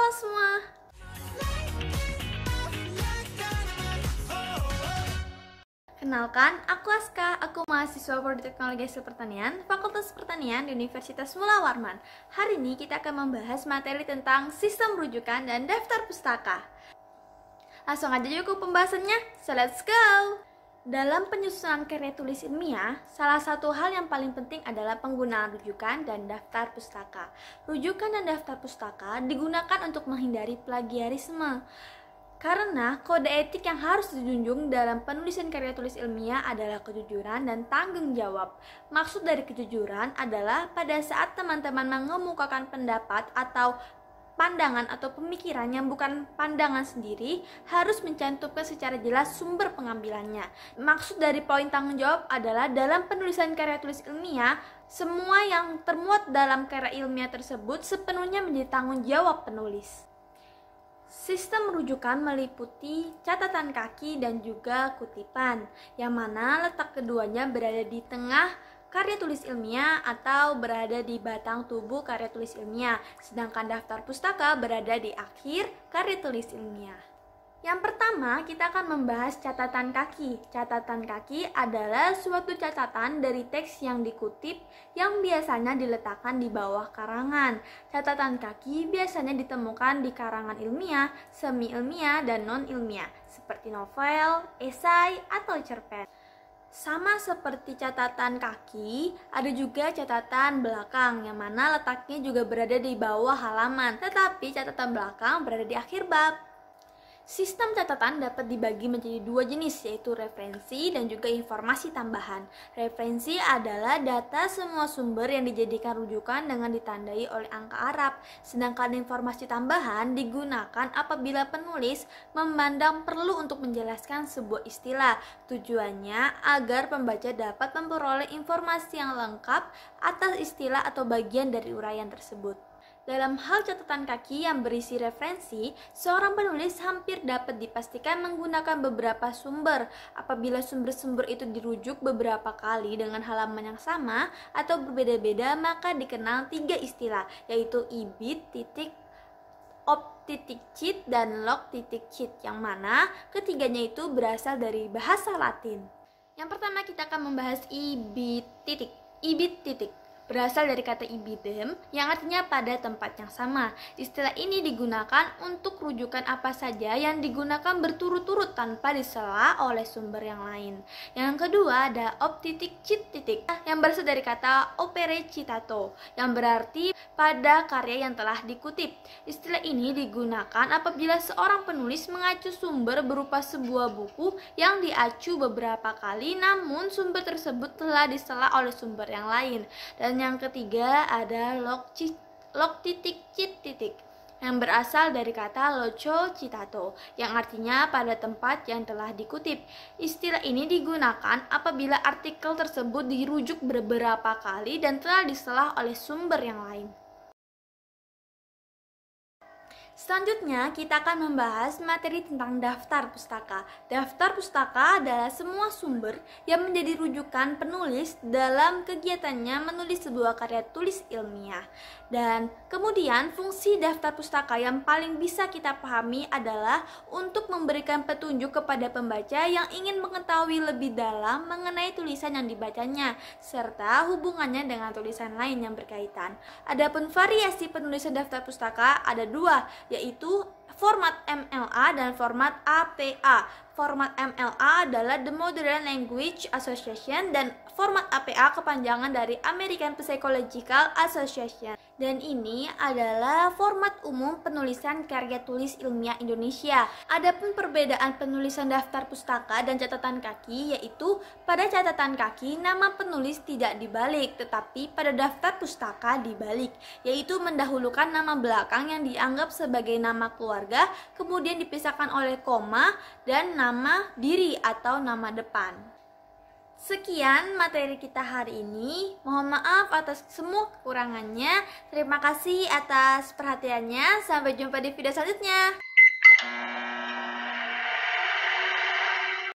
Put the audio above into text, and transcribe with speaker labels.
Speaker 1: Halo semua. Kenalkan, aku Aska. Aku mahasiswa Prodi Teknologi Hasil Pertanian, Fakultas Pertanian di Universitas Mula Warman. Hari ini kita akan membahas materi tentang sistem rujukan dan daftar pustaka. Langsung aja yuk ke pembahasannya. So let's go. Dalam penyusunan karya tulis ilmiah, salah satu hal yang paling penting adalah penggunaan rujukan dan daftar pustaka. Rujukan dan daftar pustaka digunakan untuk menghindari plagiarisme. Karena kode etik yang harus dijunjung dalam penulisan karya tulis ilmiah adalah kejujuran dan tanggung jawab. Maksud dari kejujuran adalah pada saat teman-teman mengemukakan pendapat atau pandangan atau pemikiran yang bukan pandangan sendiri, harus mencantumkan secara jelas sumber pengambilannya. Maksud dari poin tanggung jawab adalah dalam penulisan karya tulis ilmiah, semua yang termuat dalam karya ilmiah tersebut sepenuhnya menjadi tanggung jawab penulis. Sistem rujukan meliputi catatan kaki dan juga kutipan, yang mana letak keduanya berada di tengah karya tulis ilmiah atau berada di batang tubuh karya tulis ilmiah, sedangkan daftar pustaka berada di akhir karya tulis ilmiah. Yang pertama, kita akan membahas catatan kaki. Catatan kaki adalah suatu catatan dari teks yang dikutip yang biasanya diletakkan di bawah karangan. Catatan kaki biasanya ditemukan di karangan ilmiah, semi-ilmiah, dan non-ilmiah, seperti novel, esai, atau cerpen. Sama seperti catatan kaki, ada juga catatan belakang, yang mana letaknya juga berada di bawah halaman, tetapi catatan belakang berada di akhir bab. Sistem catatan dapat dibagi menjadi dua jenis, yaitu referensi dan juga informasi tambahan. Referensi adalah data semua sumber yang dijadikan rujukan dengan ditandai oleh angka Arab. Sedangkan informasi tambahan digunakan apabila penulis memandang perlu untuk menjelaskan sebuah istilah. Tujuannya agar pembaca dapat memperoleh informasi yang lengkap atas istilah atau bagian dari uraian tersebut. Dalam hal catatan kaki yang berisi referensi, seorang penulis hampir dapat dipastikan menggunakan beberapa sumber. Apabila sumber-sumber itu dirujuk beberapa kali dengan halaman yang sama atau berbeda-beda, maka dikenal tiga istilah, yaitu ibid, op-cheat, dan log-cheat, yang mana ketiganya itu berasal dari bahasa Latin. Yang pertama kita akan membahas ibid. Ibid berasal dari kata ibidem yang artinya pada tempat yang sama. Istilah ini digunakan untuk rujukan apa saja yang digunakan berturut-turut tanpa disela oleh sumber yang lain. Yang kedua ada op-cheat yang berasal dari kata opere citato yang berarti pada karya yang telah dikutip. Istilah ini digunakan apabila seorang penulis mengacu sumber berupa sebuah buku yang diacu beberapa kali namun sumber tersebut telah disela oleh sumber yang lain. Dan yang ketiga ada log-cheat yang berasal dari kata loco citato yang artinya pada tempat yang telah dikutip. Istilah ini digunakan apabila artikel tersebut dirujuk beberapa kali dan telah disela oleh sumber yang lain. Selanjutnya, kita akan membahas materi tentang daftar pustaka. Daftar pustaka adalah semua sumber yang menjadi rujukan penulis dalam kegiatannya menulis sebuah karya tulis ilmiah. Dan kemudian fungsi daftar pustaka yang paling bisa kita pahami adalah untuk memberikan petunjuk kepada pembaca yang ingin mengetahui lebih dalam mengenai tulisan yang dibacanya, serta hubungannya dengan tulisan lain yang berkaitan. Adapun variasi penulisan daftar pustaka ada dua, yaitu format MLA dan format APA. Format MLA adalah The Modern Language Association dan format APA kepanjangan dari American Psychological Association. Dan ini adalah format umum penulisan karya tulis ilmiah Indonesia. Adapun perbedaan penulisan daftar pustaka dan catatan kaki, yaitu pada catatan kaki nama penulis tidak dibalik, tetapi pada daftar pustaka dibalik, yaitu mendahulukan nama belakang yang dianggap sebagai nama keluarga, kemudian dipisahkan oleh koma dan nama diri atau nama depan. Sekian materi kita hari ini. Mohon maaf atas semua kekurangannya. Terima kasih atas perhatiannya. Sampai jumpa di video selanjutnya.